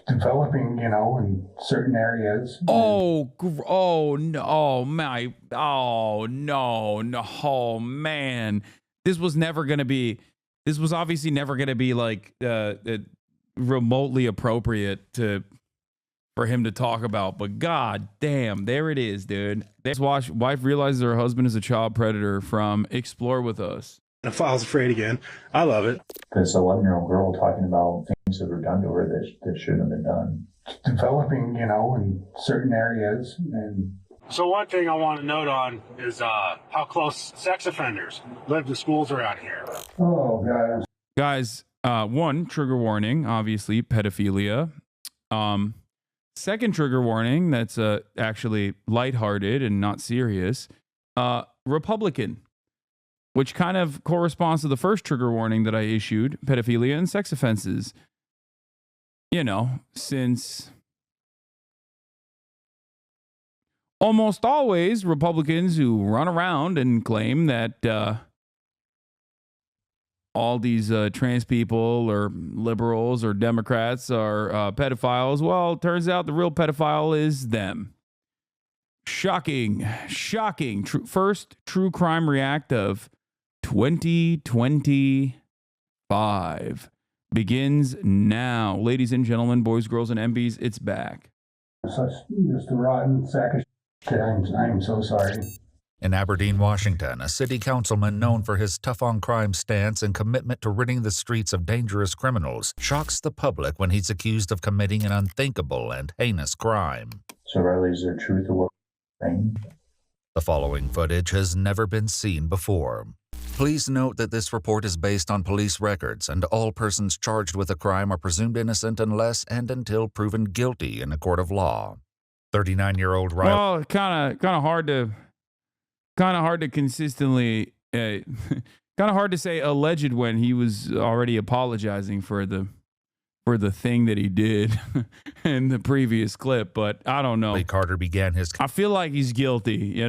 developing, in certain areas. Oh no! Oh no! Oh man! This was never gonna be. This was obviously never gonna be like remotely appropriate for him to talk about. But god damn, there it is, dude. This wife realizes her husband is a child predator from Explore With Us. The file's afraid again. I love it. This 11-year-old girl talking about things that were done to her that shouldn't have been done. Developing, in certain areas. And So one thing I want to note on is how close sex offenders live to schools around here. oh, Guys, one trigger warning, obviously pedophilia. Second trigger warning, that's actually lighthearted and not serious. Republican, which kind of corresponds to the first trigger warning that I issued, pedophilia and sex offenses. Since almost always Republicans who run around and claim that all these trans people or liberals or Democrats are pedophiles, well, it turns out the real pedophile is them. Shocking. First true crime react of 2025 begins now. Ladies and gentlemen, boys, girls, and MBs, it's back. such just a rotten sack of shit. I'm so sorry. In Aberdeen, Washington, a city councilman known for his tough-on-crime stance and commitment to ridding the streets of dangerous criminals shocks the public when he's accused of committing an unthinkable and heinous crime. So, Riley, is there truth to what you're saying? The following footage has never been seen before. Please note that this report is based on police records, and all persons charged with a crime are presumed innocent unless and until proven guilty in a court of law. 39-year-old Riley... Well, kind of hard to consistently, kind of hard to say alleged when he was already apologizing for the thing that he did in the previous clip. But I don't know. Carter began his... I feel like he's guilty.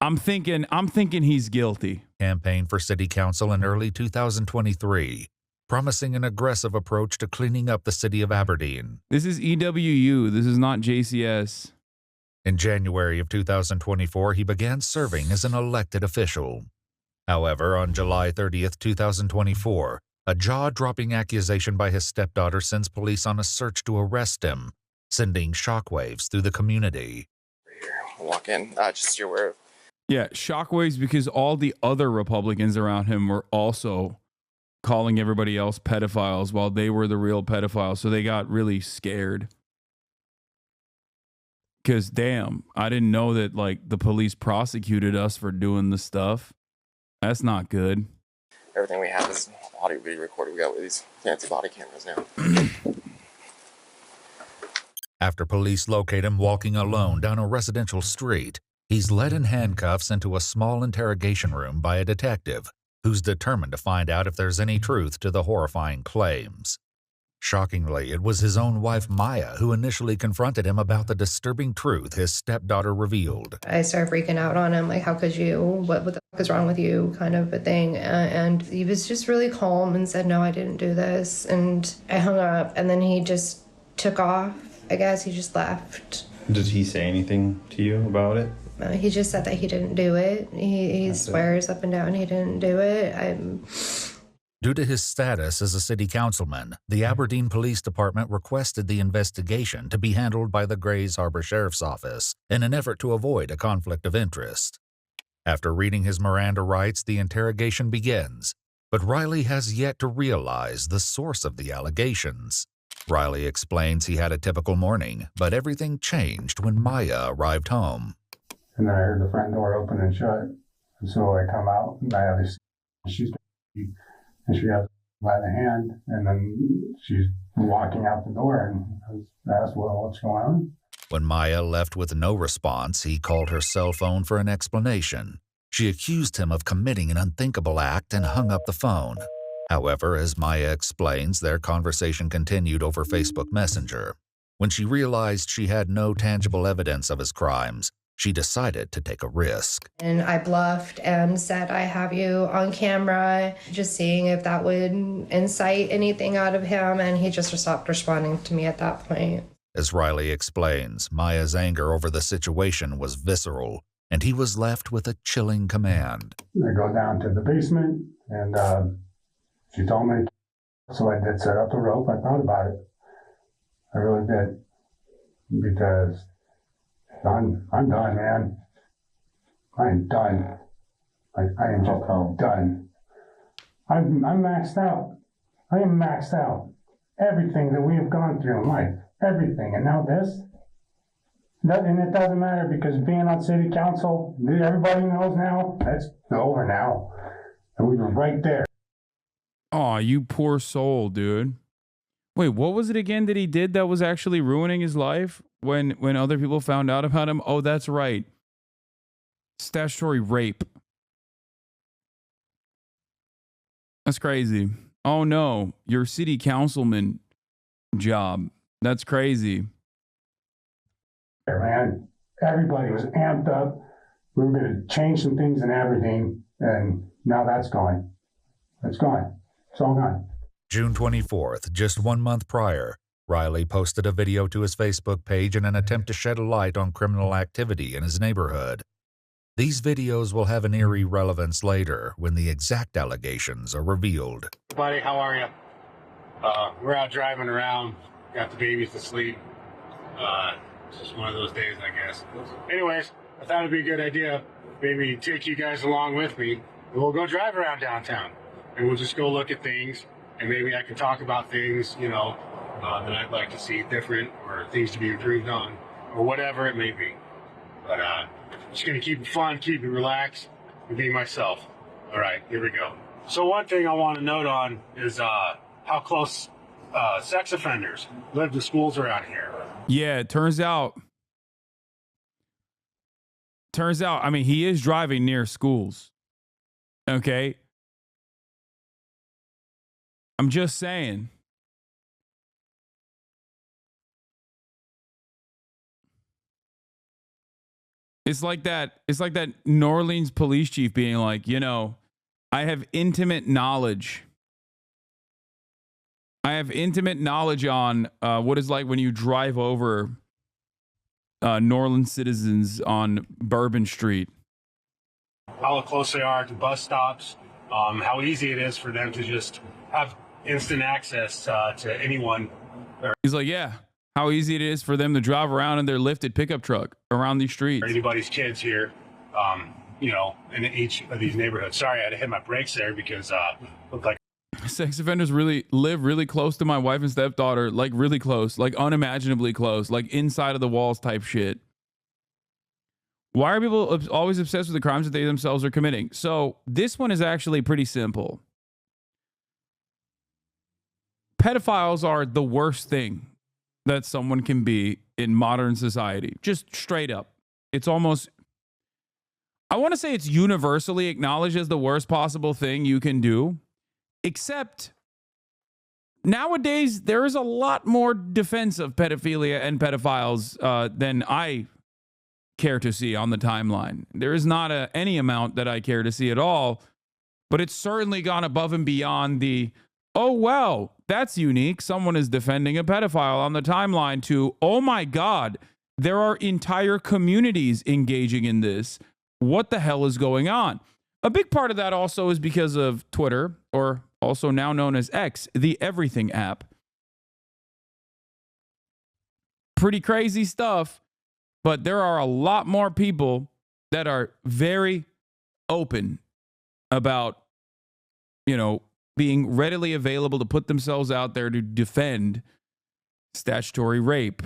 I'm thinking he's guilty. Campaign for city council in early 2023, promising an aggressive approach to cleaning up the city of Aberdeen. This is EWU. This is not JCS. In January of 2024, he began serving as an elected official. However, on July 30th, 2024, a jaw-dropping accusation by his stepdaughter sends police on a search to arrest him, sending shockwaves through the community. Walk in, just you're aware of. Yeah, shockwaves because all the other Republicans around him were also calling everybody else pedophiles while they were the real pedophiles. So they got really scared. Because, damn, I didn't know that, the police prosecuted us for doing the stuff. That's not good. Everything we have is audio video recorded. We got with these fancy body cameras now. After police locate him walking alone down a residential street, he's led in handcuffs into a small interrogation room by a detective who's determined to find out if there's any truth to the horrifying claims. Shockingly, it was his own wife, Maya, who initially confronted him about the disturbing truth his stepdaughter revealed. I started freaking out on him, how could you? What the fuck is wrong with you? Kind of a thing. And he was just really calm and said, no, I didn't do this. And I hung up, and then he just took off. I guess he just left. Did he say anything to you about it? He just said that he didn't do it. He swears up and down he didn't do it. Due to his status as a city councilman, the Aberdeen Police Department requested the investigation to be handled by the Grays Harbor Sheriff's Office in an effort to avoid a conflict of interest. After reading his Miranda rights, the interrogation begins, but Riley has yet to realize the source of the allegations. Riley explains he had a typical morning, but everything changed when Maya arrived home. And then I heard the front door open and shut. And so I come out, and I have this, she's and she has by the hand, and then she's walking out the door, and I asked, well, what's going on? When Maya left with no response, he called her cell phone for an explanation. She accused him of committing an unthinkable act and hung up the phone. However, as Maya explains, their conversation continued over Facebook Messenger. When she realized she had no tangible evidence of his crimes, she decided to take a risk. And I bluffed and said, I have you on camera, just seeing if that would incite anything out of him. And he just stopped responding to me at that point. As Riley explains, Maya's anger over the situation was visceral, and he was left with a chilling command. I go down to the basement, and she told me, so I did set up a rope. I thought about it. I really did. Because I'm done, man. I am done. I am just done. I'm maxed out. I am maxed out. Everything that we have gone through in life, everything, and now this. And it doesn't matter because being on city council, everybody knows now, that's over now. And we were right there. Oh, you poor soul, dude. Wait, what was it again that he did that was actually ruining his life when other people found out about him? Oh, that's right. Statutory rape. That's crazy. Oh no, your city councilman job. That's crazy. Man, everybody was amped up. We were going to change some things and everything, and now that's gone. It's gone. It's all gone. June 24th, just 1 month prior, Riley posted a video to his Facebook page in an attempt to shed a light on criminal activity in his neighborhood. These videos will have an eerie relevance later when the exact allegations are revealed. Buddy, how are you? We're out driving around, got the babies to sleep. It's just one of those days, I guess. Anyways, I thought it'd be a good idea, maybe take you guys along with me, and we'll go drive around downtown, and we'll just go look at things, and maybe I can talk about things, you know, that I'd like to see different, or things to be improved on, or whatever it may be. But just gonna keep it fun, keep it relaxed, and be myself. All right, here we go. So one thing I want to note on is how close sex offenders live to schools around here. Yeah, it turns out, I mean, he is driving near schools. Okay. I'm just saying. It's like that New Orleans police chief being like, you know, I have intimate knowledge. On what it's like when you drive over New Orleans citizens on Bourbon Street. How close they are to bus stops, how easy it is for them to just have instant access to anyone. He's like, yeah, how easy it is for them to drive around in their lifted pickup truck around these streets. Or anybody's kids here, you know, in each of these neighborhoods. Sorry, I had to hit my brakes there because it looked like sex offenders live really close to my wife and stepdaughter, like really close, like unimaginably close, like inside of the walls type shit. Why are people always obsessed with the crimes that they themselves are committing? So this one is actually pretty simple. Pedophiles are the worst thing that someone can be in modern society. Just straight up. It's almost, I want to say it's universally acknowledged as the worst possible thing you can do. Except nowadays, there is a lot more defense of pedophilia and pedophiles than I care to see on the timeline. There is not any amount that I care to see at all, but it's certainly gone above and beyond the, oh, wow, that's unique. Someone is defending a pedophile on the timeline to, oh my God, there are entire communities engaging in this. What the hell is going on? A big part of that also is because of Twitter, or also now known as X, the everything app. Pretty crazy stuff, but there are a lot more people that are very open about, you know, being readily available to put themselves out there to defend statutory rape.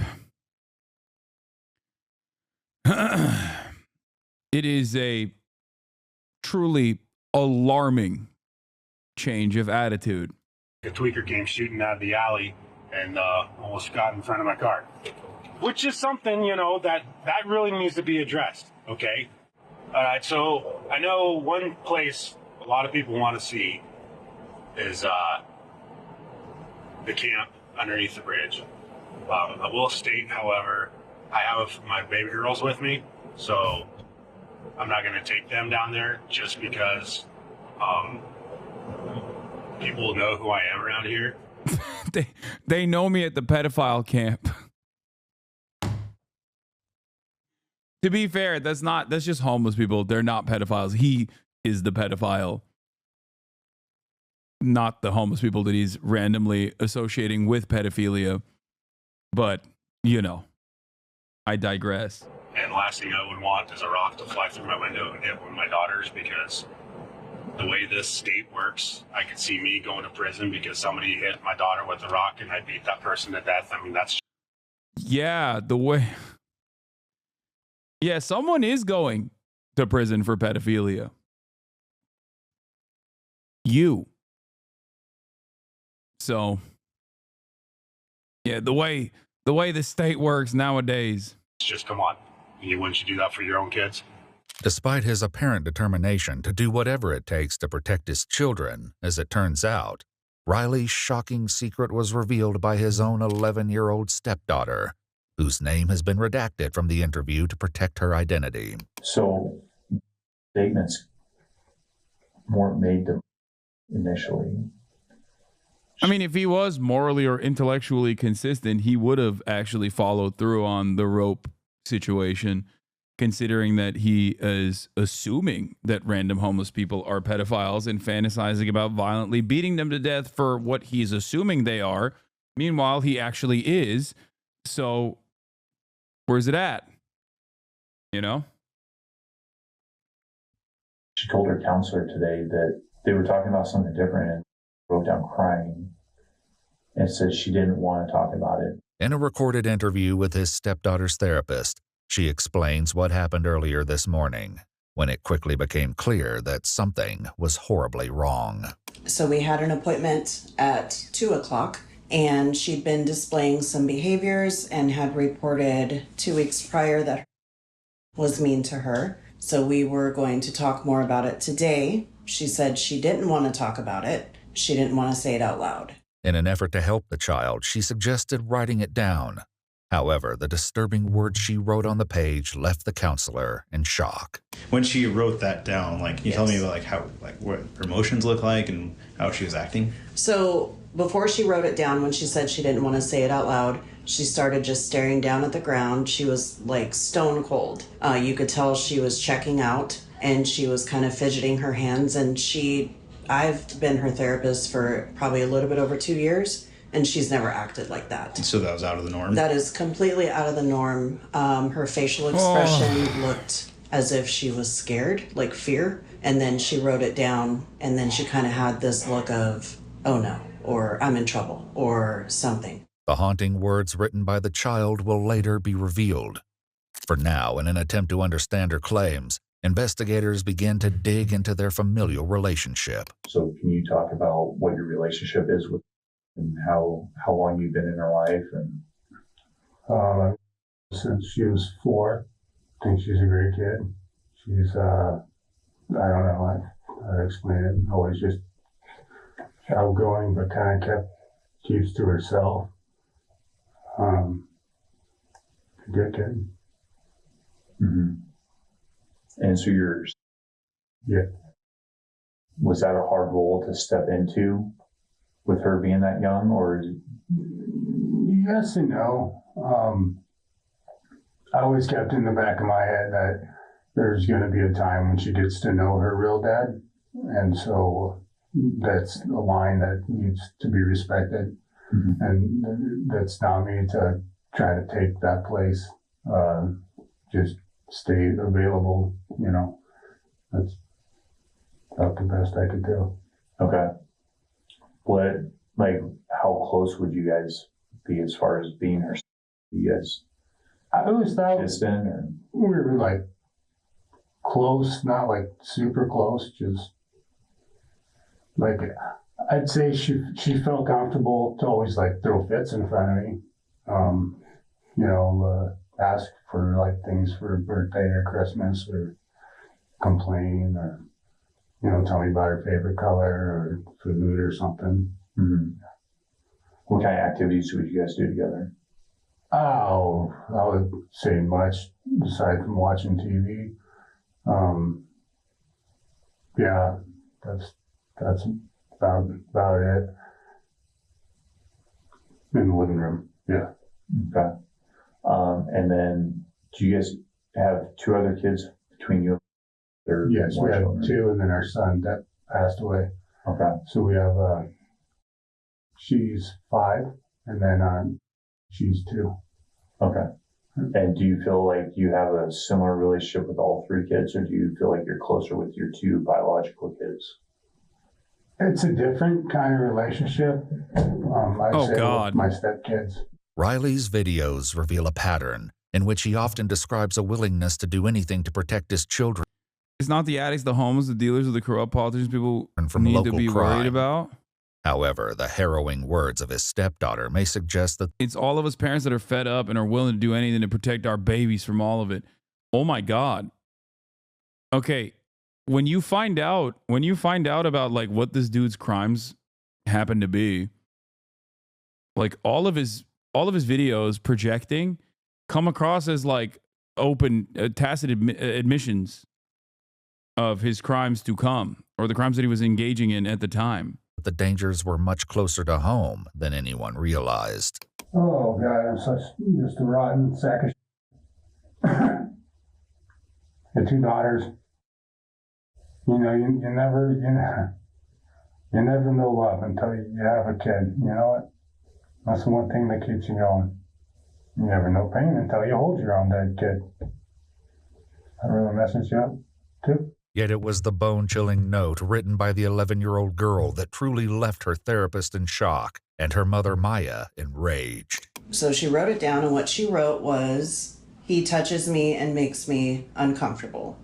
It is a truly alarming change of attitude. a tweaker came shooting out of the alley and almost got in front of my car. Which is something, you know, that really needs to be addressed, okay? All right, so I know one place a lot of people want to see is the camp underneath the bridge. I will state, however, I have my baby girls with me, So I'm not going to take them down there just because people know who I am around here. They know me at the pedophile camp. To be fair, that's just homeless people. They're not pedophiles. He is the pedophile, not the homeless people that he's randomly associating with pedophilia. But, you know, I digress. And the last thing I would want is a rock to fly through my window and hit one of my daughters, because the way this state works, I could see me going to prison because somebody hit my daughter with a rock and I beat that person to death. I mean, that's... Yeah, the way... Yeah, someone is going to prison for pedophilia. You. So, yeah, the way the state works nowadays. Just come on. Wouldn't you do that for your own kids? Despite his apparent determination to do whatever it takes to protect his children, as it turns out, Riley's shocking secret was revealed by his own 11-year-old stepdaughter, whose name has been redacted from the interview to protect her identity. So, statements weren't made to initially. I mean, if he was morally or intellectually consistent, he would have actually followed through on the rope situation, considering that he is assuming that random homeless people are pedophiles and fantasizing about violently beating them to death for what he's assuming they are. Meanwhile, he actually is. So where's it at? You know? She told her counselor today that they were talking about something different and broke down crying and said she didn't want to talk about it. In a recorded interview with his stepdaughter's therapist, she explains what happened earlier this morning, when it quickly became clear that something was horribly wrong. So we had an appointment at 2 o'clock, and she'd been displaying some behaviors and had reported 2 weeks prior that was mean to her. So we were going to talk more about it today. She said she didn't want to talk about it. She didn't want to say it out loud. In an effort to help the child, she suggested writing it down. However, the disturbing words she wrote on the page left the counselor in shock. When she wrote that down, can you tell me about what her emotions look like and how she was acting? So before she wrote it down, when she said she didn't want to say it out loud, she started just staring down at the ground. She was like stone cold. You could tell she was checking out, and she was kind of fidgeting her hands. And I've been her therapist for probably a little bit over 2 years, and she's never acted like that. So that was out of the norm? That is completely out of the norm. Her facial expression looked as if she was scared, like fear. And then she wrote it down, and then she kind of had this look of, oh no, or I'm in trouble, or something. The haunting words written by the child will later be revealed. For now, in an attempt to understand her claims, investigators begin to dig into their familial relationship. So can you talk about what your relationship is with and how long you've been in her life? And since she was 4, I think she's a great kid. She's I don't know how to explain it. Always just outgoing, but kind of keeps to herself. Good kid. Mm-hmm. And so yeah. Was that a hard role to step into with her being that young, or? Yes and no. I always kept in the back of my head that there's going to be a time when she gets to know her real dad. And so that's a line that needs to be respected. Mm-hmm. And that's not me to try to take that place. Just stay available, That's about the best I could do. Okay. How close would you guys be as far as being her? You guys? I always thought we were close, not super close, just I'd say she felt comfortable to always throw fits in front of me. Ask for things for birthday or Christmas, or complain, or tell me about her favorite color or food or something. Mm-hmm. What kind of activities would you guys do together? Oh, I would say much aside from watching TV. Yeah, that's about it. In the living room. Yeah. Okay. And then do you guys have two other kids between you? Or Yes, we have children? two, and then our son that passed away. Okay. So we have she's 5, and then she's 2. Okay. And do you feel like you have a similar relationship with all 3 kids, or do you feel like you're closer with your 2 biological kids? It's a different kind of relationship. I'd say with my stepkids. Riley's videos reveal a pattern in which he often describes a willingness to do anything to protect his children. It's not the addicts, the homeless, the dealers, or the corrupt politicians people from need local to be crime. worried about. However, the harrowing words of his stepdaughter may suggest that it's all of us parents that are fed up and are willing to do anything to protect our babies from all of it. Oh my God. Okay. When you find out about like what this dude's crimes happen to be, like all of his videos projecting come across as like open, tacit admissions of his crimes to come, or the crimes that he was engaging in at the time. the dangers were much closer to home than anyone realized. Oh God, I'm just a rotten sack of shit. The 2 daughters. You know, you never know love until you have a kid. You know what? That's the one thing that keeps you going. You never know pain until you hold your own dead kid. That really messes you up, too. Yet it was the bone-chilling note written by the 11-year-old girl that truly left her therapist in shock and her mother, Maya, enraged. So she wrote it down, and what she wrote was, "He touches me and makes me uncomfortable."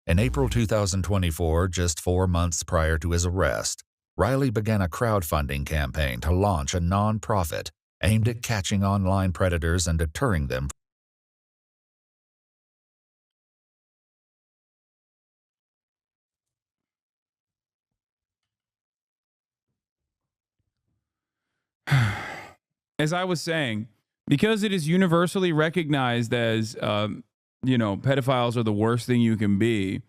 In April 2024, just 4 months prior to his arrest, Riley began a crowdfunding campaign to launch a non-profit aimed at catching online predators and deterring them. As I was saying, because it is universally recognized as, pedophiles are the worst thing you can be,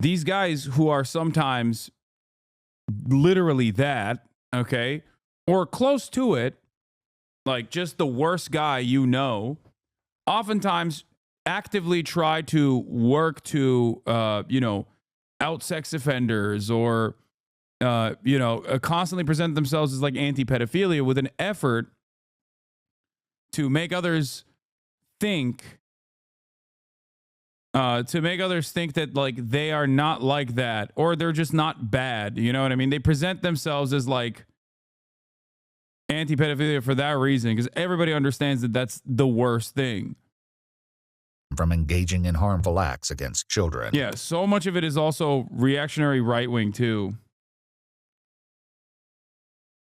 these guys who are sometimes literally that, okay, or close to it, like just the worst guy you know, oftentimes actively try to work to, out sex offenders or, constantly present themselves as like anti-pedophilia with an effort to make others think that like they are not like that, or they're just not bad. You know what I mean? They present themselves as like anti-pedophilia for that reason, because everybody understands that that's the worst thing. From engaging in harmful acts against children. Yeah, so much of it is also reactionary right-wing too.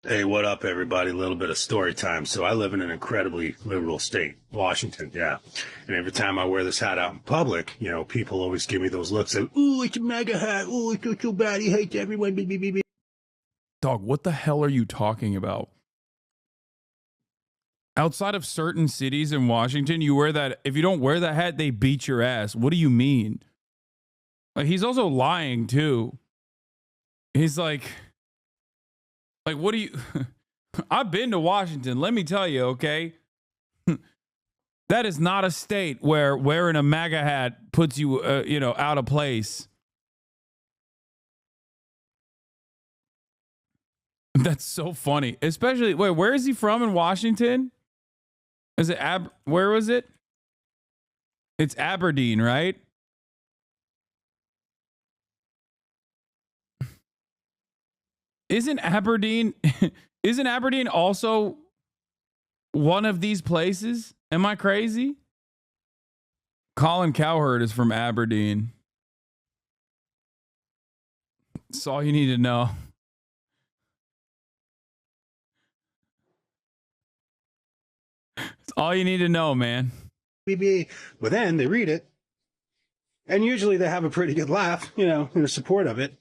Hey, what up, everybody? A little bit of story time. So I live in an incredibly liberal state, Washington, yeah. And every time I wear this hat out in public, people always give me those looks of, ooh, it's a MAGA hat. Ooh, it's so bad. He hates everyone. Dog, what the hell are you talking about? Outside of certain cities in Washington, you wear that. If you don't wear that hat, they beat your ass. What do you mean? Like, he's also lying too. He's like, what do you... I've been to Washington. Let me tell you, okay? That is not a state where wearing a MAGA hat puts you, out of place. That's so funny. Especially, wait, where is he from in Washington? Is it where was it? It's Aberdeen, right? Isn't Aberdeen also one of these places? Am I crazy? Colin Cowherd is from Aberdeen. That's all you need to know. That's all you need to know, man. But then they read it, and usually they have a pretty good laugh, in support of it.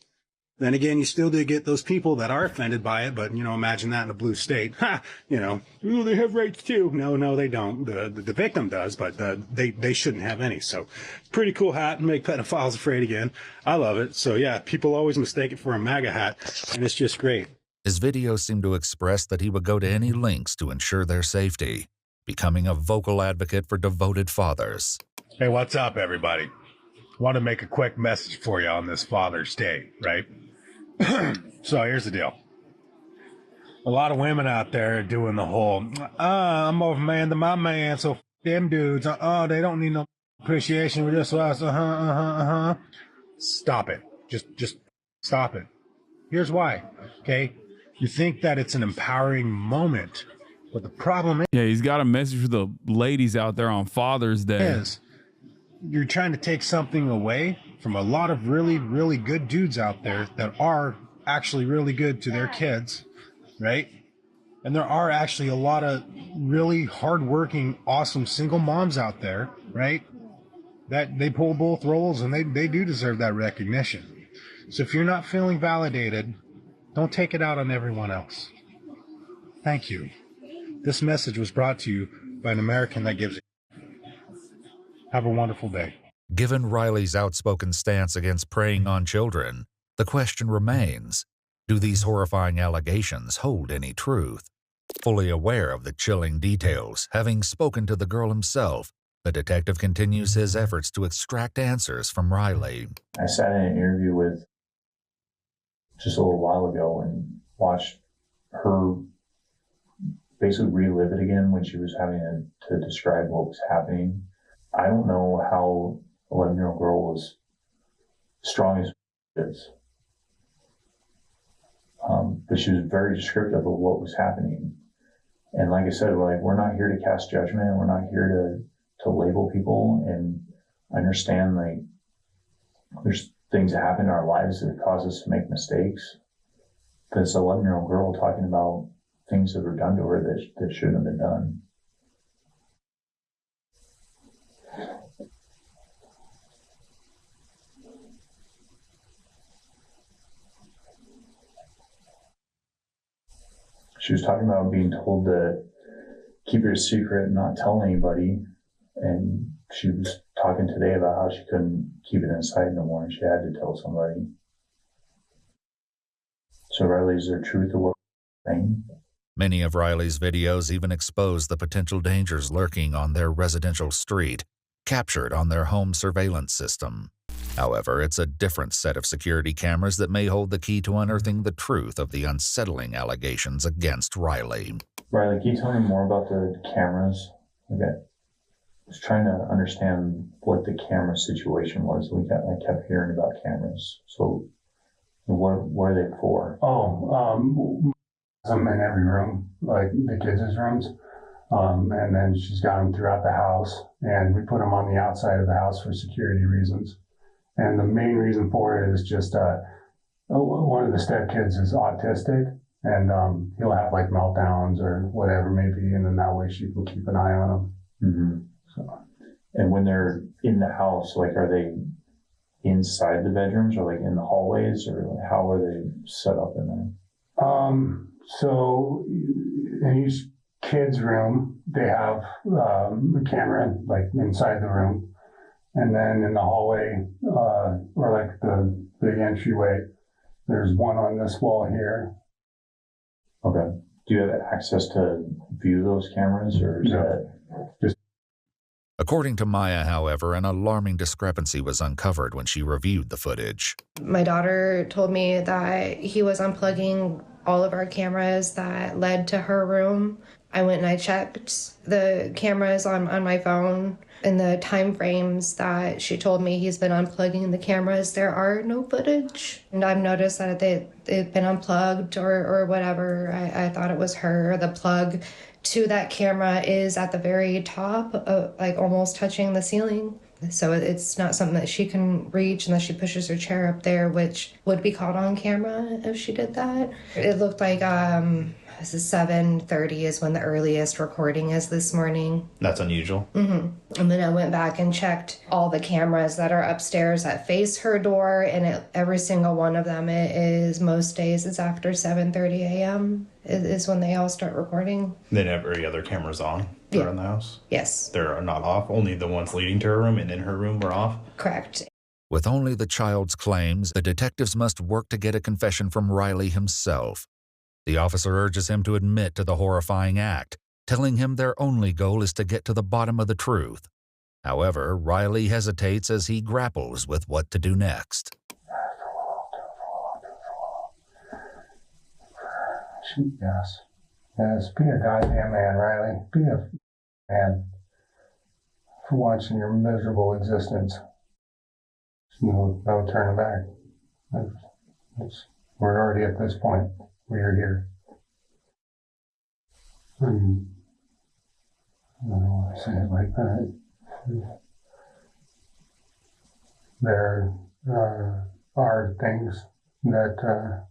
Then again, you still do get those people that are offended by it, but, you know, imagine that in a blue state. Ha! You know, oh, they have rights too. No, they don't. The victim does, but they shouldn't have any. So, pretty cool hat, make pedophiles afraid again. I love it. So, yeah, people always mistake it for a MAGA hat, and it's just great. His videos seem to express that he would go to any lengths to ensure their safety, becoming a vocal advocate for devoted fathers. Hey, what's up, everybody? Want to make a quick message for you on this Father's Day, right? So here's the deal. A lot of women out there are doing the whole, I'm more of a man than my man, so them dudes, they don't need no appreciation with this us, Stop it. Just stop it. Here's why, okay? You think that it's an empowering moment, but the problem Yeah, he's got a message for the ladies out there on Father's Day. is you're trying to take something away from a lot of really, really good dudes out there that are actually really good to their kids, right? And there are actually a lot of really hardworking, awesome single moms out there, right? That they pull both roles, and they do deserve that recognition. So if you're not feeling validated, don't take it out on everyone else. Thank you. This message was brought to you by an American that gives a... Have a wonderful day. Given Riley's outspoken stance against preying on children, the question remains, do these horrifying allegations hold any truth? Fully aware of the chilling details, having spoken to the girl himself, the detective continues his efforts to extract answers from Riley. I sat in an interview with just a little while ago and watched her basically relive it again when she was having to describe what was happening. I don't know how an 11-year-old girl was strong as she is. But she was very descriptive of what was happening. And like I said, like, we're not here to cast judgment. We're not here to label people. And I understand, like, there's things that happen in our lives that cause us to make mistakes. But it's an 11-year-old girl talking about things that were done to her that shouldn't have been done. She was talking about being told to keep it a secret and not tell anybody. And she was talking today about how she couldn't keep it inside no more and she had to tell somebody. So Riley, is there truth to what you're saying? Many of Riley's videos even expose the potential dangers lurking on their residential street, captured on their home surveillance system. However, it's a different set of security cameras that may hold the key to unearthing the truth of the unsettling allegations against Riley. Riley, can you tell me more about the cameras? I was trying to understand what the camera situation was. I kept hearing about cameras. So what are they for? Them in every room, like the kids' rooms. And then she's got them throughout the house. And we put them on the outside of the house for security reasons. And the main reason for it is just one of the stepkids is autistic, and he'll have like meltdowns or whatever maybe, and then that way she can keep an eye on him. Mm-hmm. So. And when they're in the house, like, are they inside the bedrooms or like in the hallways, or how are they set up in there? So in each kid's room, they have a camera like inside the room. And then in the hallway, or like the big entryway, there's one on this wall here. Okay. Do you have access to view those cameras, or is that just... According to Maya, however, an alarming discrepancy was uncovered when she reviewed the footage. My daughter told me that he was unplugging all of our cameras that led to her room. I went and I checked the cameras on my phone. In the time frames that she told me he's been unplugging the cameras, there are no footage. And I've noticed that they've been unplugged or whatever. I thought it was her. The plug to that camera is at the very top, like almost touching the ceiling. So it's not something that she can reach unless she pushes her chair up there, which would be caught on camera if she did that. It looked like this is 7:30 is when the earliest recording is this morning. That's unusual. And then I went back and checked all the cameras that are upstairs that face her door, and every single one of them, it is most days it's after 7:30 a.m. is when they all start recording. Then every other camera's on around the house? Yes. They're not off? Only the ones leading to her room and in her room were off? Correct. With only the child's claims, the detectives must work to get a confession from Riley himself. The officer urges him to admit to the horrifying act, telling him their only goal is to get to the bottom of the truth. However, Riley hesitates as he grapples with what to do next. Yes. Yes, be a goddamn man, Riley. Be a man for once in your miserable existence. No turning back. We're already at this point. We are here. I don't want to say it like that. There are things that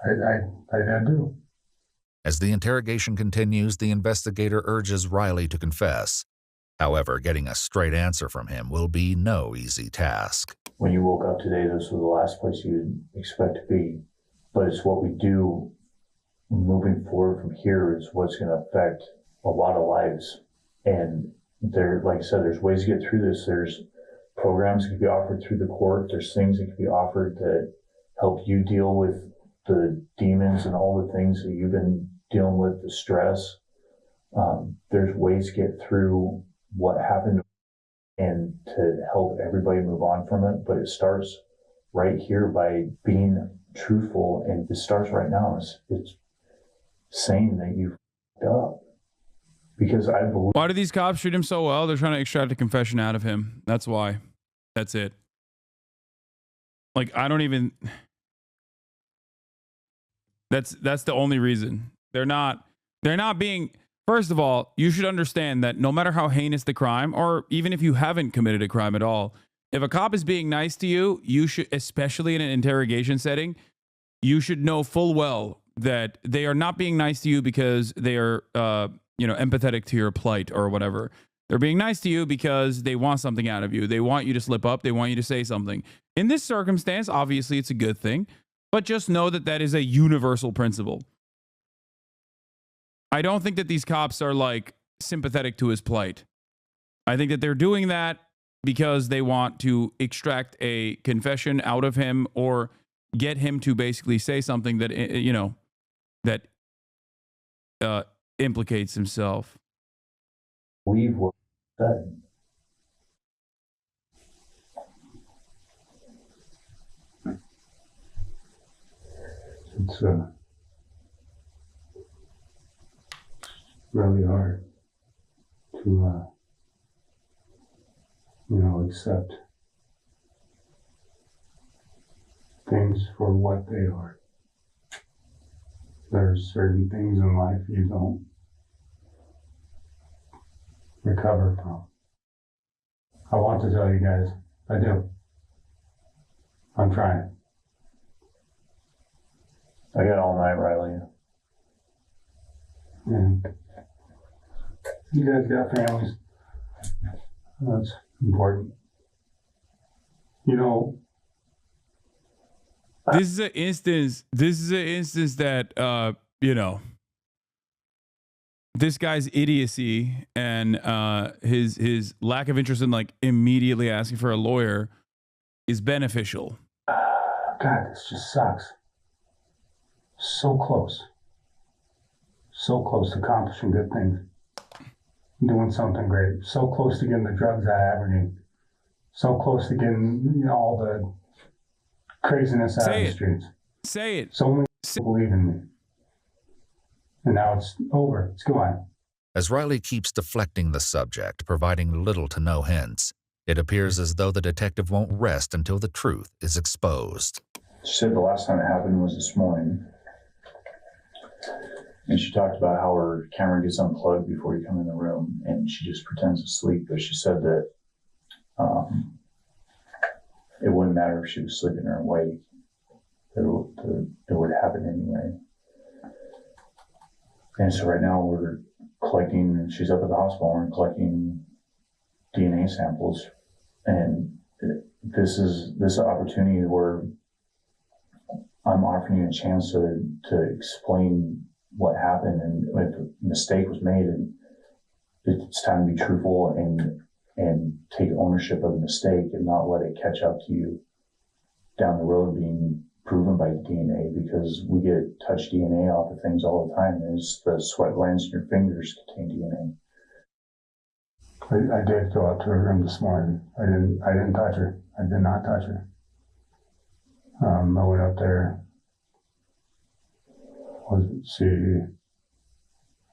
I did do. As the interrogation continues, the investigator urges Riley to confess. However, getting a straight answer from him will be no easy task. When you woke up today, this was the last place you'd expect to be. But it's what we do moving forward from here is what's going to affect a lot of lives. And there, like I said, there's ways to get through this. There's programs that can be offered through the court. There's things that can be offered that help you deal with the demons and all the things that you've been dealing with, the stress. There's ways to get through what happened and to help everybody move on from it. But it starts right here by being truthful, and it starts right now. It's saying that you f***ed up. Because I believe... Why do these cops treat him so well? They're trying to extract a confession out of him. That's why. That's it. Like, I don't even... That's the only reason. They're not being... First of all, you should understand that no matter how heinous the crime, or even if you haven't committed a crime at all, if a cop is being nice to you, you should, especially in an interrogation setting, you should know full well that they are not being nice to you because they are, empathetic to your plight or whatever. They're being nice to you because they want something out of you. They want you to slip up. They want you to say something. In this circumstance, obviously, it's a good thing, but just know that that is a universal principle. I don't think that these cops are like sympathetic to his plight. I think that they're doing that because they want to extract a confession out of him or get him to basically say something that, that implicates himself. Believe what he said. It's really hard to, accept things for what they are. There's certain things in life you don't recover from. I want to tell you guys, I do. I'm trying. I got all night, Riley. And you guys got families. That's important. This is an instance that, this guy's idiocy and his lack of interest in like immediately asking for a lawyer is beneficial. God, this just sucks. So close. So close to accomplishing good things. Doing something great. So close to getting the drugs out of Aberdeen. So close to getting all the craziness out of the streets. Say it. So many people believe in me. And now it's over. It's gone. As Riley keeps deflecting the subject, providing little to no hints, it appears as though the detective won't rest until the truth is exposed. She said the last time it happened was this morning. And she talked about how her camera gets unplugged before you come in the room, and she just pretends to sleep. But she said that it wouldn't matter if she was sleeping or awake. It would happen anyway. And so right now we're collecting, she's up at the hospital, and we're collecting DNA samples. And this is an opportunity where I'm offering you a chance to explain what happened, and if a mistake was made, and it's time to be truthful and take ownership of the mistake and not let it catch up to you down the road being proven by DNA, because we get touch DNA off of things all the time. There's the sweat glands in your fingers contain DNA. I did go up to her room this morning. I didn't touch her. I did not touch her. I went up there. I don't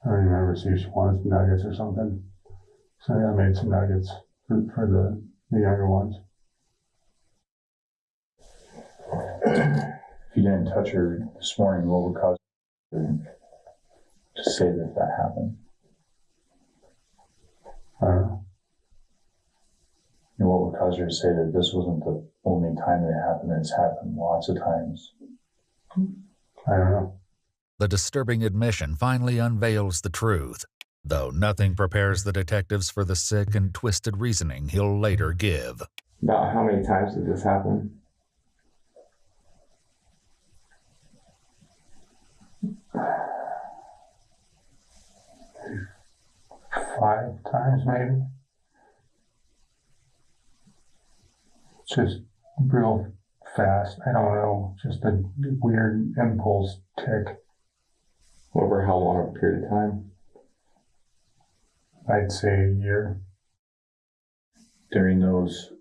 remember, see if she wanted some nuggets or something. So I made some nuggets for the younger ones. If you didn't touch her this morning, what would cause you to say that happened? I don't know. And what would cause her to say that this wasn't the only time that it happened? It's happened lots of times. I don't know. The disturbing admission finally unveils the truth, though nothing prepares the detectives for the sick and twisted reasoning he'll later give. About how many times did this happen? Five times maybe. Just real fast. I don't know. Just a weird impulse tick. Over how long a period of time? I'd say a year. During those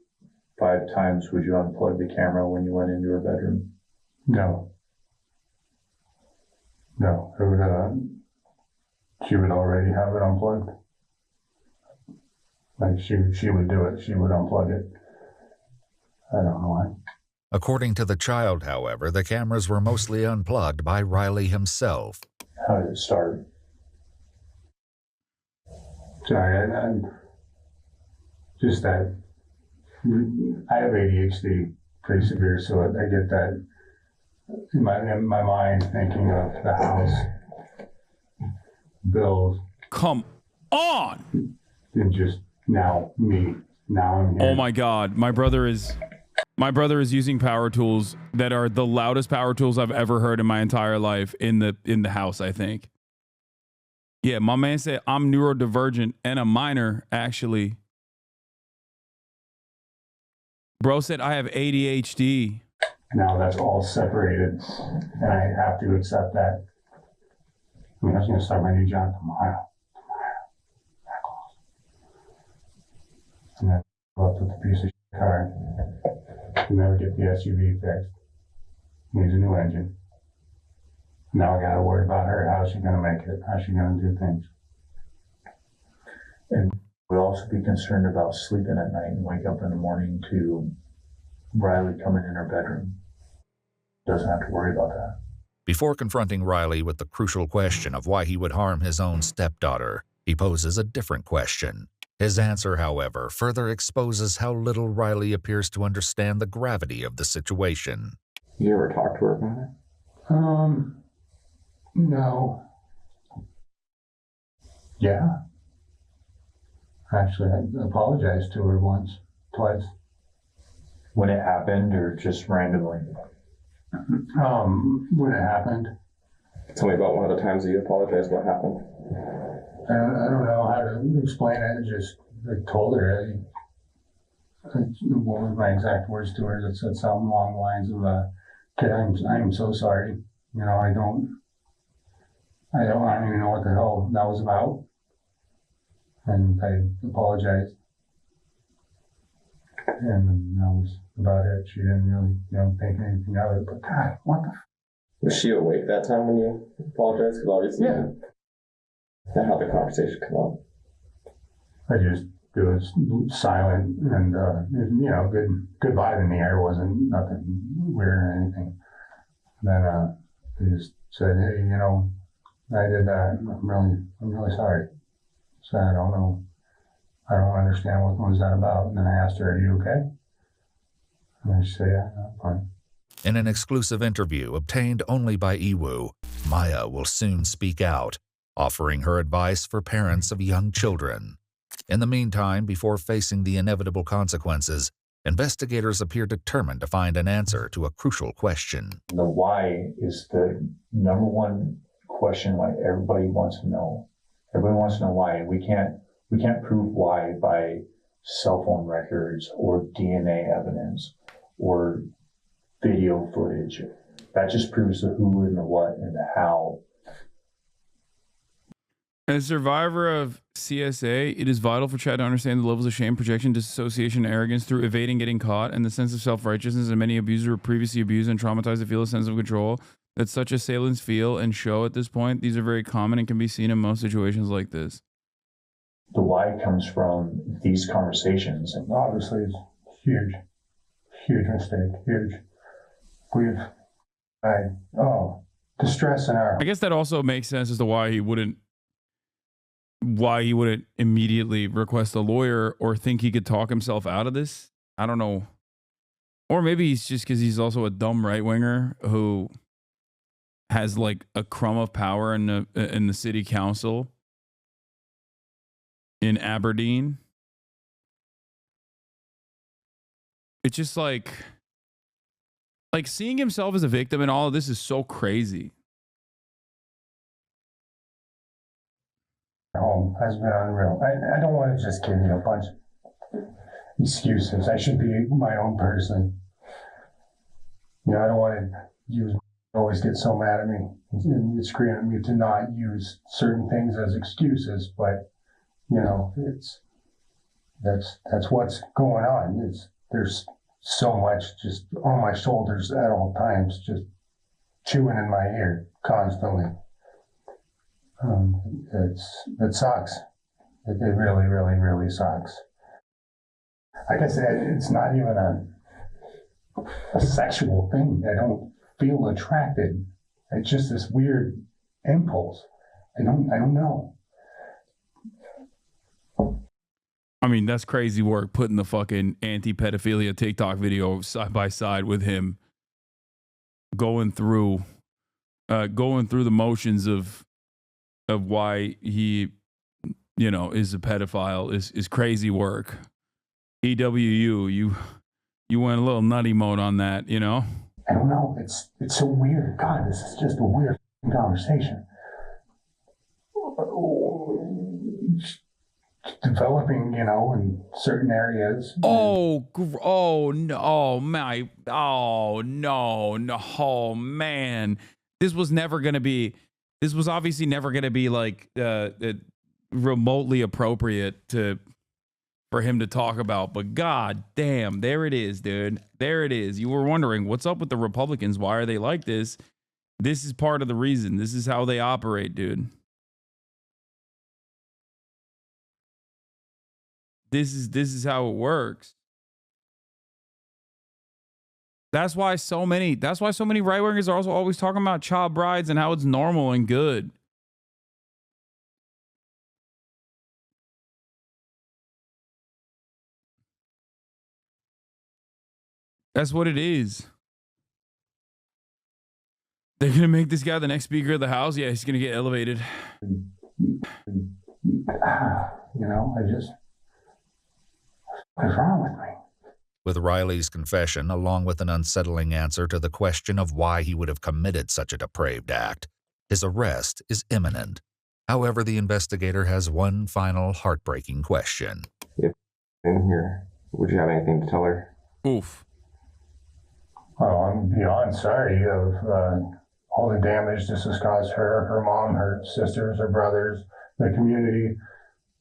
5 times, would you unplug the camera when you went into her bedroom? No. No. It would, she would already have it unplugged. Like she would do it. She would unplug it. I don't know why. According to the child, however, the cameras were mostly unplugged by Riley himself. How did it start? Sorry, I'm just that I have ADHD pretty severe, so I get that in my mind thinking of the house, bills. Come on! And just now me. Now I'm here. Oh my God, my brother is using power tools that are the loudest power tools I've ever heard in my entire life in the house, I think. Yeah, my man said I'm neurodivergent and a minor, actually. Bro said I have ADHD. Now that's all separated, and I have to accept that. I mean, I was going to start my new job tomorrow. And then go up with a piece of shit car. Can never get the SUV fixed. Needs a new engine. Now I got to worry about her. How's she going to make it? How's she going to do things? And we'd also be concerned about sleeping at night and wake up in the morning to Riley coming in her bedroom. Doesn't have to worry about that. Before confronting Riley with the crucial question of why he would harm his own stepdaughter, he poses a different question. His answer, however, further exposes how little Riley appears to understand the gravity of the situation. You ever talk to her about it? No. Yeah. Actually, I apologized to her twice. When it happened, or just randomly? When it happened. Tell me about one of the times that you apologized. What happened? I don't know how to explain it. I told her. What were my exact words to her? That said something along the lines of, "Kid, I'm so sorry. You know, I don't even know what the hell that was about." And I apologized. And that was about it. She didn't really, think anything of it. But God, what the? Was she awake that time when you apologized? Because obviously, Yeah. That how the conversation come up. It was silent and, good vibe in the air. Wasn't nothing weird or anything. Then they just said, "Hey, I did that. I'm really sorry." So I don't know. I don't understand what was that about. And then I asked her, "Are you okay?" And she said, "Yeah, I'm fine." In an exclusive interview obtained only by Iwu, Maya will soon speak out. offering her advice for parents of young children. In the meantime, before facing the inevitable consequences, investigators appear determined to find an answer to a crucial question. The why is the number one question why everybody wants to know. Everybody wants to know why. We can't prove why by cell phone records or DNA evidence or video footage. That just proves the who and the what and the how. As a survivor of CSA, it is vital for Chad to understand the levels of shame, projection, disassociation, and arrogance through evading getting caught, and the sense of self-righteousness that many abusers were previously abused and traumatized to feel a sense of control that such assailants feel and show at this point. These are very common and can be seen in most situations like this. The why comes from these conversations. And Obviously, it's huge mistake, huge. The stress in our... I guess that also makes sense as to why he wouldn't immediately request a lawyer or think he could talk himself out of this. I don't know. Or maybe he's just because he's also a dumb right-winger who has like a crumb of power in the city council in Aberdeen. It's just like seeing himself as a victim and all of this is so crazy. Home has been unreal. I don't want to just give you a bunch of excuses. I should be my own person. I don't want to always get so mad at me and scream at me to not use certain things as excuses, but that's what's going on. There's so much just on my shoulders at all times, just chewing in my ear constantly. It sucks. It really, really, really sucks. Like I said, it's not even a sexual thing. I don't feel attracted. It's just this weird impulse. I don't know. I mean, that's crazy work putting the fucking anti-pedophilia TikTok video side by side with him going through the motions of why he, is a pedophile is crazy work. EWU, you went a little nutty mode on that, I don't know. It's so weird. God, this is just a weird conversation. Developing, in certain areas. Oh no, man. This was obviously never going to be like remotely appropriate for him to talk about, but god damn, there it is, dude. There it is. You were wondering what's up with the Republicans? Why are they like this? This is part of the reason. This is how they operate, dude. This is how it works. That's why so many right-wingers are also always talking about child brides and how it's normal and good. That's what it is. They're going to make this guy the next Speaker of the House. Yeah, he's going to get elevated. What's wrong with me? With Riley's confession, along with an unsettling answer to the question of why he would have committed such a depraved act, his arrest is imminent. However, the investigator has one final heartbreaking question. If in here, would you have anything to tell her? Oof. Oh, I'm beyond sorry of all the damage this has caused her mom, her sisters, her brothers, the community,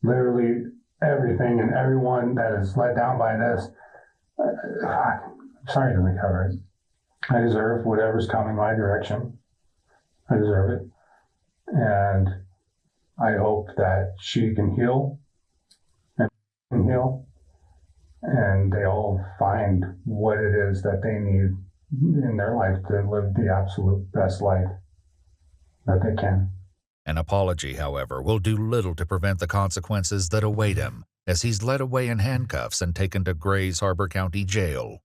literally everything and everyone that is let down by this. I'm sorry to recover it. I deserve whatever's coming my direction. I deserve it. And I hope that she can heal and and they all find what it is that they need in their life to live the absolute best life that they can. An apology, however, will do little to prevent the consequences that await him as he's led away in handcuffs and taken to Grays Harbor County Jail.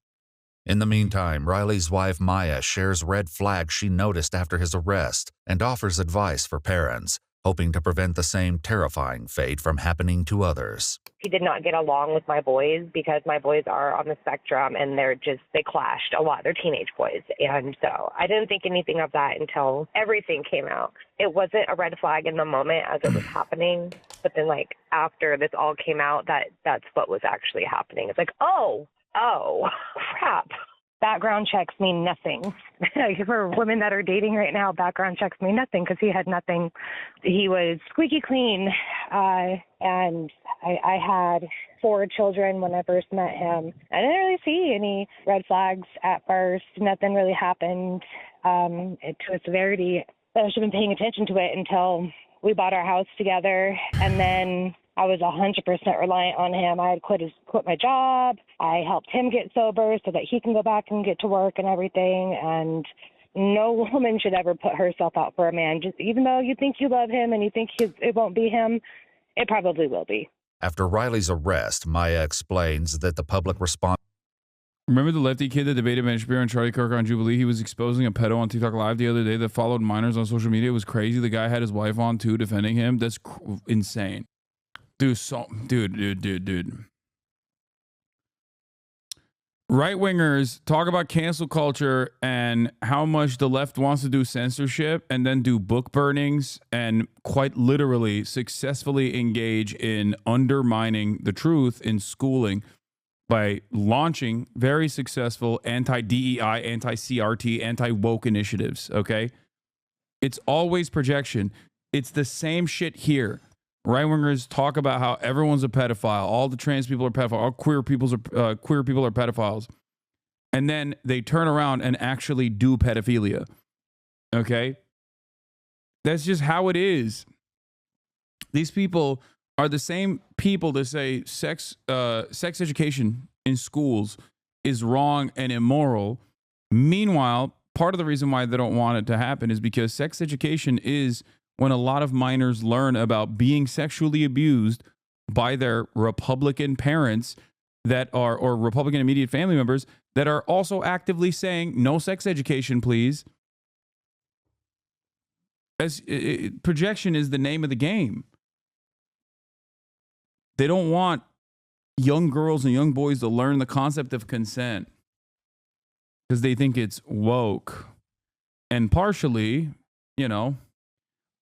In the meantime, Riley's wife Maya shares red flags she noticed after his arrest and offers advice for parents, hoping to prevent the same terrifying fate from happening to others. He did not get along with my boys because my boys are on the spectrum and they clashed a lot. They're teenage boys. And so I didn't think anything of that until everything came out. It wasn't a red flag in the moment as it was happening. But then like after this all came out, that's what was actually happening. It's like, oh, crap. Background checks mean nothing. For women that are dating right now, background checks mean nothing because he had nothing. He was squeaky clean. And I had 4 children when I first met him. I didn't really see any red flags at first. Nothing really happened to a severity that I should have been paying attention to it until we bought our house together. And then I was 100% reliant on him. I had quit my job. I helped him get sober so that he can go back and get to work and everything. And no woman should ever put herself out for a man. Just even though you think you love him and you think it won't be him, it probably will be. After Riley's arrest, Maya explains that the public response. Remember the lefty kid that debated Ben Shapiro and Charlie Kirk on Jubilee? He was exposing a pedo on TikTok Live the other day that followed minors on social media. It was crazy. The guy had his wife on too, defending him. That's insane. Dude. Right-wingers talk about cancel culture and how much the left wants to do censorship and then do book burnings and quite literally successfully engage in undermining the truth in schooling by launching very successful anti-DEI, anti-CRT, anti-woke initiatives, okay? It's always projection. It's the same shit here. Right-wingers talk about how everyone's a pedophile. All the trans people are pedophiles. All queer people are pedophiles. And then they turn around and actually do pedophilia. Okay? That's just how it is. These people are the same people that say sex education in schools is wrong and immoral. Meanwhile, part of the reason why they don't want it to happen is because sex education is when a lot of minors learn about being sexually abused by their Republican parents or Republican immediate family members that are also actively saying no sex education, please. Projection is the name of the game. They don't want young girls and young boys to learn the concept of consent because they think it's woke. And partially,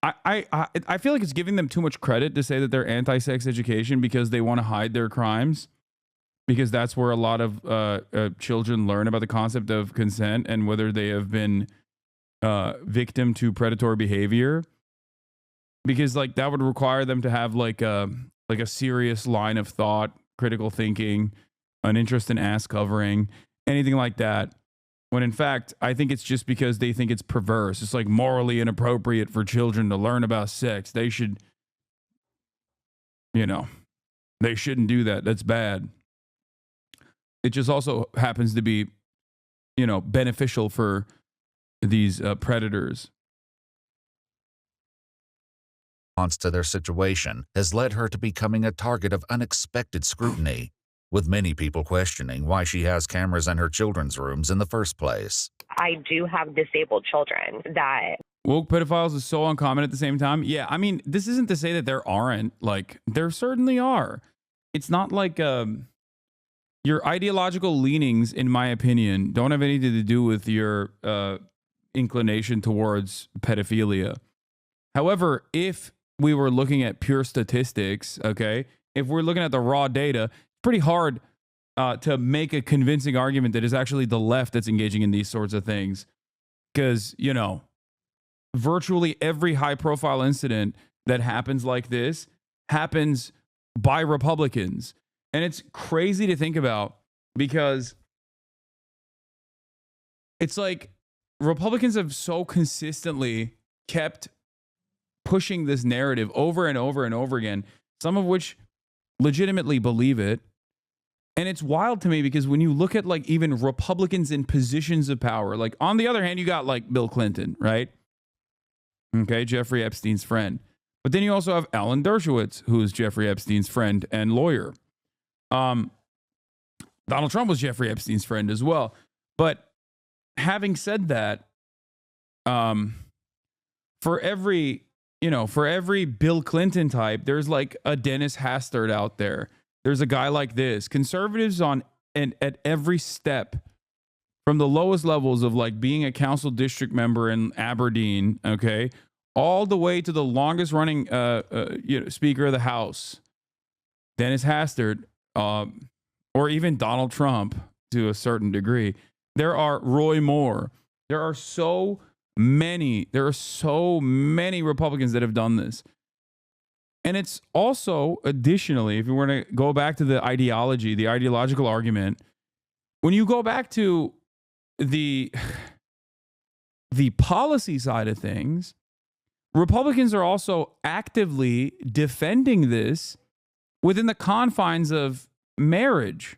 I feel like it's giving them too much credit to say that they're anti-sex education because they want to hide their crimes, because that's where a lot of children learn about the concept of consent and whether they have been victim to predatory behavior, because like that would require them to have like a serious line of thought, critical thinking, an interest in ass covering, anything like that. When in fact, I think it's just because they think it's perverse. It's like morally inappropriate for children to learn about sex. They should, they shouldn't do that. That's bad. It just also happens to be, beneficial for these predators. Response to their situation has led her to becoming a target of unexpected scrutiny, with many people questioning why she has cameras in her children's rooms in the first place. I do have disabled children that... Woke pedophiles is so uncommon at the same time. Yeah, I mean, this isn't to say that there aren't. Like, there certainly are. It's not like your ideological leanings, in my opinion, don't have anything to do with your inclination towards pedophilia. However, if we were looking at pure statistics, okay, if we're looking at the raw data, pretty hard to make a convincing argument that it's actually the left that's engaging in these sorts of things. Because, virtually every high profile incident that happens like this happens by Republicans. And it's crazy to think about because it's like Republicans have so consistently kept pushing this narrative over and over and over again, some of which legitimately believe it. And it's wild to me because when you look at like even Republicans in positions of power, like on the other hand, you got like Bill Clinton, right? Okay, Jeffrey Epstein's friend. But then you also have Alan Dershowitz, who is Jeffrey Epstein's friend and lawyer. Donald Trump was Jeffrey Epstein's friend as well. But having said that, for every you know, for every Bill Clinton type, there's like a Dennis Hastert out there. There's a guy like this. Conservatives on and at every step, from the lowest levels of like being a council district member in Aberdeen, okay, all the way to the longest running Speaker of the House, Dennis Hastert, or even Donald Trump to a certain degree. There are Roy Moore. There are so many Republicans that have done this. And it's also, additionally, if you were to go back to the ideology, the ideological argument, when you go back to the policy side of things, Republicans are also actively defending this within the confines of marriage.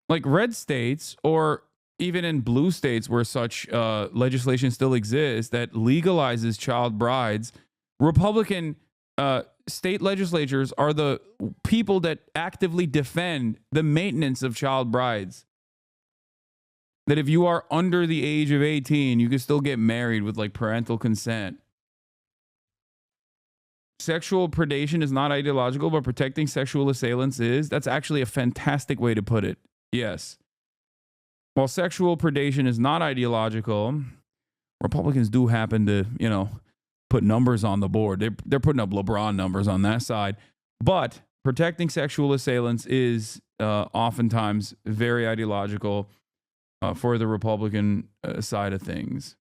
Like red states, or even in blue states where such legislation still exists that legalizes child brides, Republican state legislatures are the people that actively defend the maintenance of child brides. That if you are under the age of 18, you can still get married with like parental consent. Sexual predation is not ideological, but protecting sexual assailants is. That's actually a fantastic way to put it. Yes. While sexual predation is not ideological, Republicans do happen to, you know, put numbers on the board. They're putting up LeBron numbers on that side. But protecting sexual assailants is oftentimes very ideological for the Republican side of things.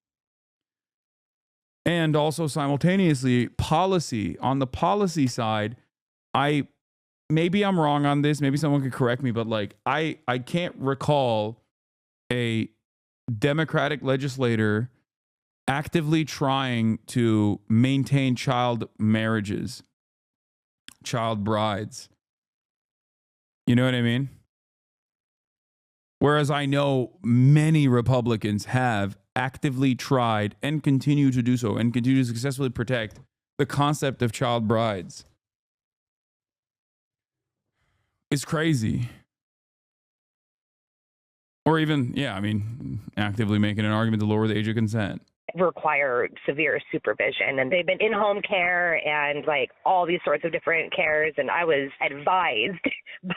And also simultaneously, policy. On the policy side, maybe I'm wrong on this. Maybe someone could correct me, but like I can't recall a Democratic legislator actively trying to maintain child marriages, child brides. You know what I mean? Whereas I know many Republicans have actively tried and continue to do so and continue to successfully protect the concept of child brides. It's crazy. Or even, actively making an argument to lower the age of consent. Require severe supervision, and they've been in-home care and like all these sorts of different cares, and I was advised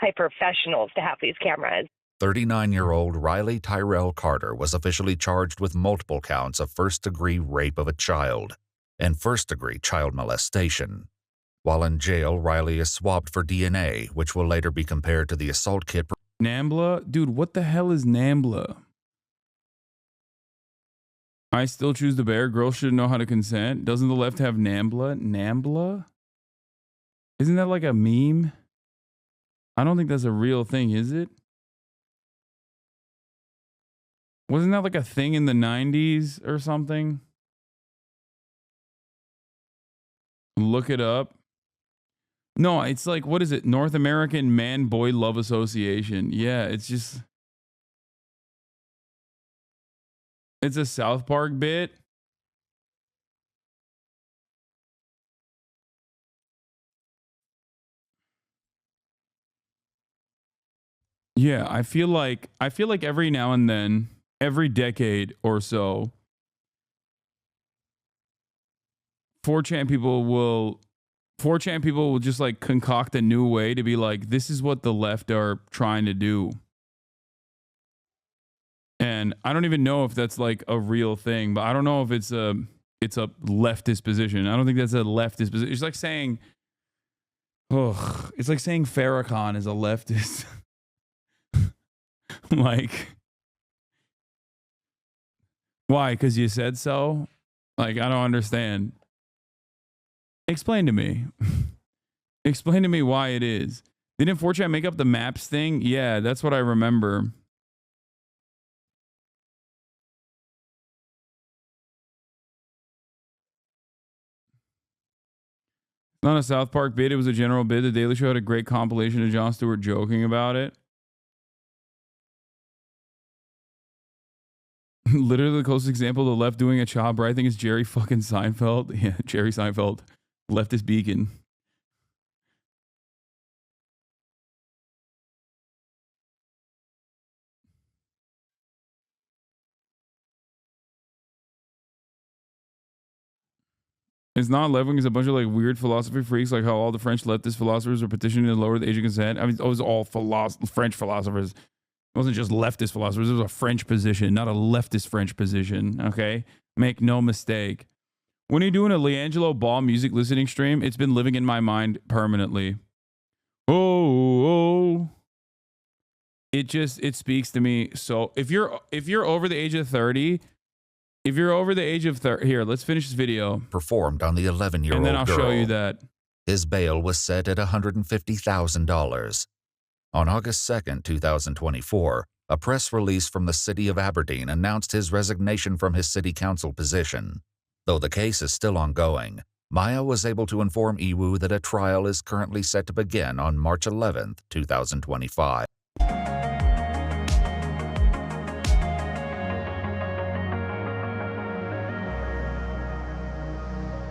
by professionals to have these cameras. 39-year-old Riley Tyrell Carter was officially charged with multiple counts of first-degree rape of a child and first-degree child molestation. While in jail, Riley is swabbed for DNA, which will later be compared to the assault kit. NAMBLA? Dude, what the hell is NAMBLA? I still choose the bear. Girls should know how to consent. Doesn't the left have NAMBLA? NAMBLA? Isn't that like a meme? I don't think that's a real thing, is it? Wasn't that like a thing in the 90s or something? Look it up. No, it's like, what is it? North American Man-Boy Love Association. Yeah, it's just... It's a South Park bit. Yeah, I feel like every now and then, every decade or so, 4chan people will just like concoct a new way to be like, this is what the left are trying to do. And I don't even know if that's like a real thing, but I don't know if it's a leftist position. I don't think that's a leftist position. It's like saying, it's like saying Farrakhan is a leftist. Like, why? Because you said so? Like, I don't understand. Explain to me. Explain to me why it is. Didn't 4chan make up the maps thing? Yeah, that's what I remember. Not a South Park bit. It was a general bit. The Daily Show had a great compilation of Jon Stewart joking about it. Literally the closest example of the left doing a child bride thing is Jerry fucking Seinfeld. Yeah, Jerry Seinfeld. Leftist beacon. It's not left wing. It's a bunch of like weird philosophy freaks, like how all the French leftist philosophers are petitioning to lower the age of consent. I mean, it was all French philosophers. It wasn't just leftist philosophers. It was a French position, not a leftist French position. Okay, make no mistake. When you're doing a Leangelo Ball music listening stream, it's been living in my mind permanently. Oh. It speaks to me. So if you're over the age of 30. If you're over the age of 30, here, let's finish this video. Performed on the 11-year-old and then I'll girl. show you that. His bail was set at $150,000. On August 2nd, 2024, a press release from the city of Aberdeen announced his resignation from his city council position. Though the case is still ongoing, Maya was able to inform Iwu that a trial is currently set to begin on March 11th, 2025.